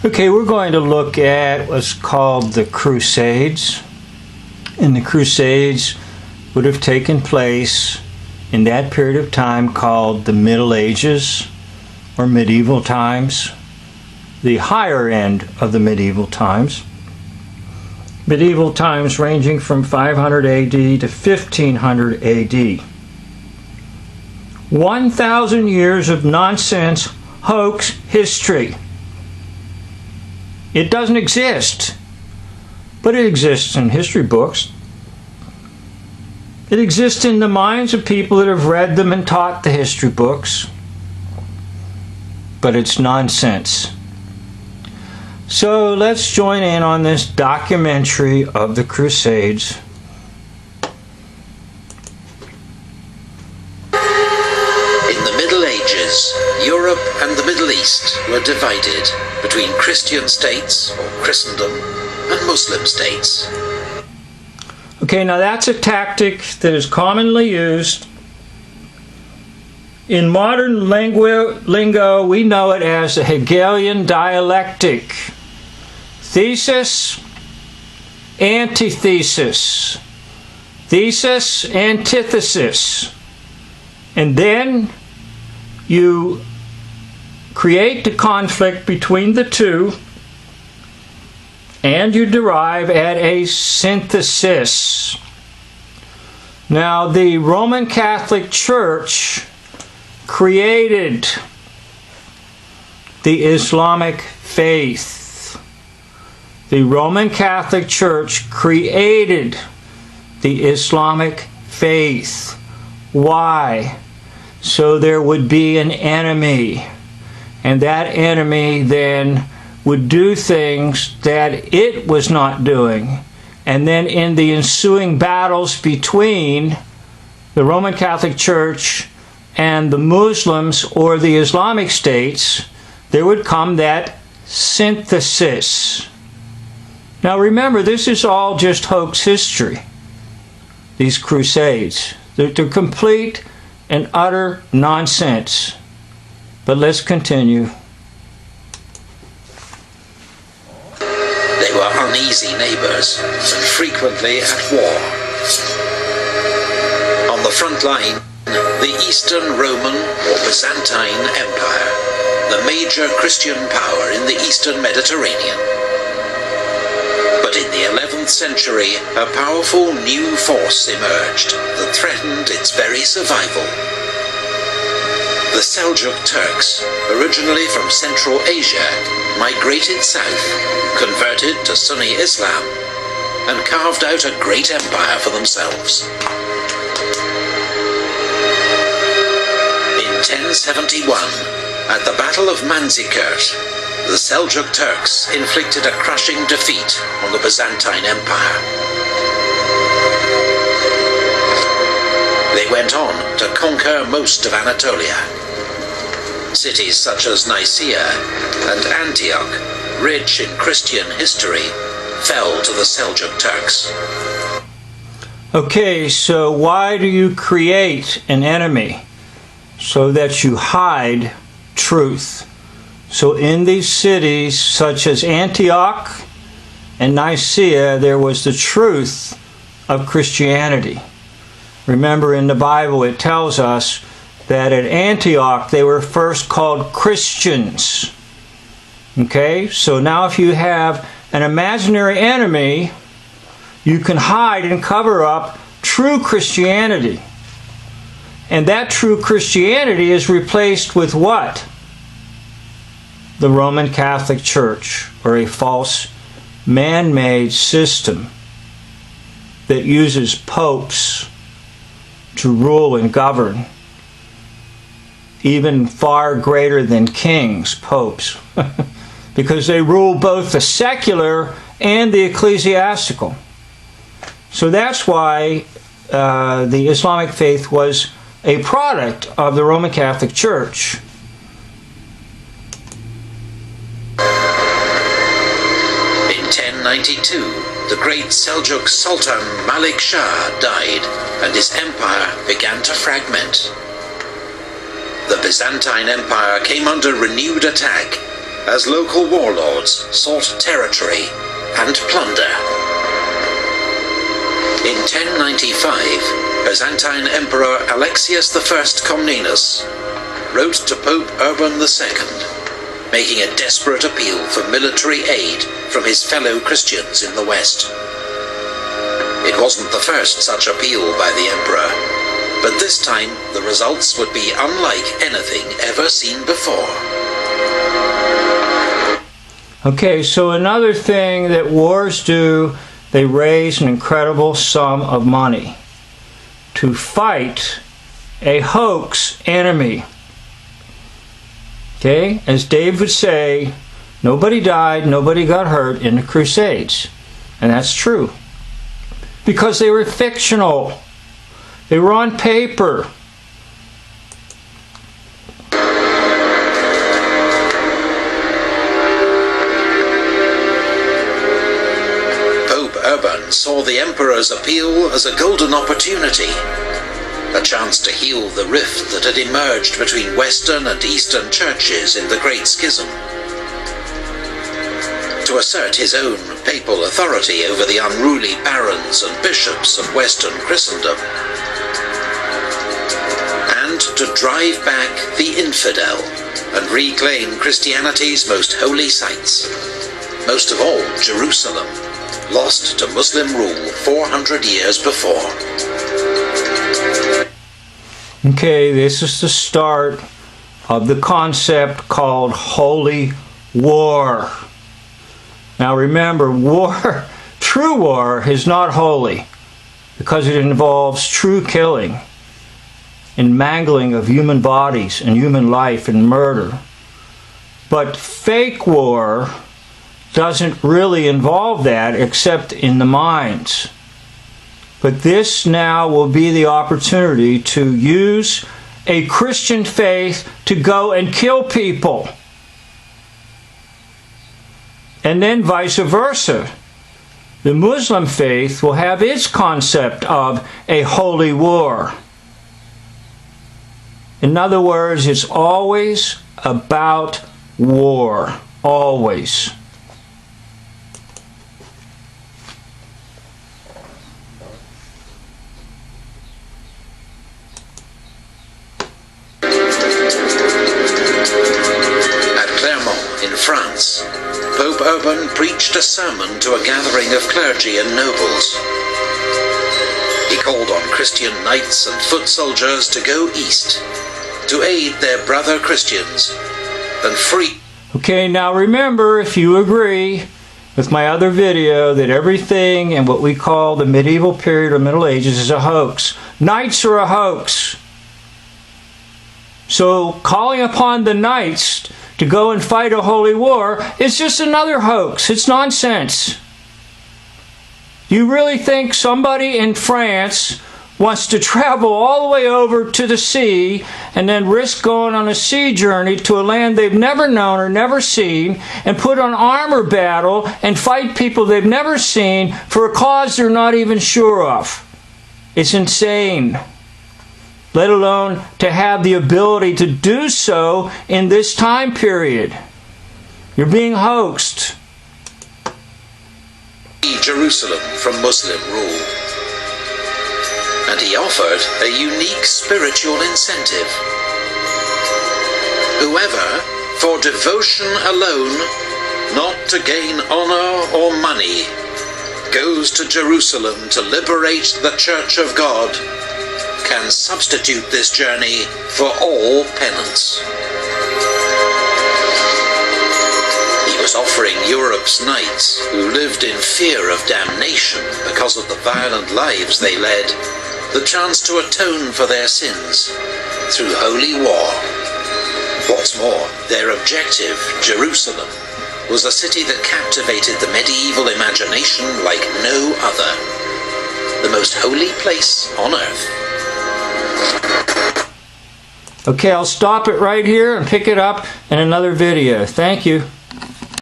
Okay, we're going to look at what's called the Crusades. And the Crusades would have taken place in that period of time called the Middle Ages or medieval times, the higher end of the medieval times. Medieval times ranging from 500 AD to 1500 AD. 1,000 years of nonsense, hoax history. It doesn't exist, but it exists in history books. It exists in the minds of people that have read them and taught the history books, but it's nonsense. So let's join in on this documentary of the Crusades. In the Middle Ages, Europe and the Middle East were divided between Christian states, or Christendom, and Muslim states. Okay, now that's a tactic that is commonly used. In modern lingo, we know it as the Hegelian dialectic. Thesis, antithesis. Thesis, antithesis. And then you create the conflict between the two, and you derive at a synthesis. Now, the Roman Catholic Church created the Islamic faith. The Roman Catholic Church created the Islamic faith. Why? So there would be an enemy, and that enemy then would do things that it was not doing. And then in the ensuing battles between the Roman Catholic Church and the Muslims or the Islamic states, there would come that synthesis. Now remember, this is all just hoax history, these Crusades. They're complete and utter nonsense. But let's continue. They were uneasy neighbors and frequently at war. On the front line, the Eastern Roman or Byzantine Empire, the major Christian power in the Eastern Mediterranean. But in the 11th century, a powerful new force emerged that threatened its very survival. The Seljuk Turks, originally from Central Asia, migrated south, converted to Sunni Islam, and carved out a great empire for themselves. In 1071, at the Battle of Manzikert, the Seljuk Turks inflicted a crushing defeat on the Byzantine Empire. They went on to conquer most of Anatolia. Cities such as Nicaea and Antioch, rich in Christian history, fell to the Seljuk Turks. Okay, so why do you create an enemy? So that you hide truth. So in these cities such as Antioch and Nicaea, there was the truth of Christianity. Remember, in the Bible it tells us that at Antioch they were first called Christians. Okay, so now if you have an imaginary enemy, you can hide and cover up true Christianity. And that true Christianity is replaced with what? The Roman Catholic Church, or a false man-made system that uses popes to rule and govern, even far greater than kings, popes, because they rule both the secular and the ecclesiastical. So that's why the Islamic faith was a product of the Roman Catholic Church. In 1092, the great Seljuk Sultan Malik Shah died, and his empire began to fragment. The Byzantine Empire came under renewed attack, as local warlords sought territory and plunder. In 1095, Byzantine Emperor Alexius I Comnenus wrote to Pope Urban II, making a desperate appeal for military aid from his fellow Christians in the West. It wasn't the first such appeal by the emperor, but this time the results would be unlike anything ever seen before. Okay, so another thing that wars do, they raise an incredible sum of money to fight a hoax enemy. Okay, as Dave would say, nobody died, nobody got hurt in the Crusades. And that's true. Because they were fictional. They were on paper. Pope Urban saw the emperor's appeal as a golden opportunity, a chance to heal the rift that had emerged between Western and Eastern churches in the Great Schism, to assert his own papal authority over the unruly barons and bishops of Western Christendom, and to drive back the infidel and reclaim Christianity's most holy sites, most of all Jerusalem, lost to Muslim rule 400 years before. Okay, this is the start of the concept called holy war. Now remember, war, true war, is not holy because it involves true killing and mangling of human bodies and human life and murder. But fake war doesn't really involve that except in the minds. But this now will be the opportunity to use a Christian faith to go and kill people. And then vice versa. The Muslim faith will have its concept of a holy war. In other words, it's always about war. Always. France, Pope Urban preached a sermon to a gathering of clergy and nobles. He called on Christian knights and foot soldiers to go east, to aid their brother Christians, and free. Okay, now remember, if you agree with my other video, that everything in what we call the medieval period or Middle Ages is a hoax. Knights are a hoax. So calling upon the knights to go and fight a holy war is just another hoax. It's nonsense. You really think somebody in France wants to travel all the way over to the sea and then risk going on a sea journey to a land they've never known or never seen and put on armor battle and fight people they've never seen for a cause they're not even sure of? It's insane. Let alone to have the ability to do so in this time period. You're being hoaxed. Jerusalem from Muslim rule. And he offered a unique spiritual incentive. Whoever, for devotion alone, not to gain honor or money, goes to Jerusalem to liberate the Church of God, can substitute this journey for all penance. He was offering Europe's knights, who lived in fear of damnation because of the violent lives they led, the chance to atone for their sins through holy war. What's more, their objective, Jerusalem, was a city that captivated the medieval imagination like no other, the most holy place on earth. Okay, I'll stop it right here and pick it up in another video. Thank you.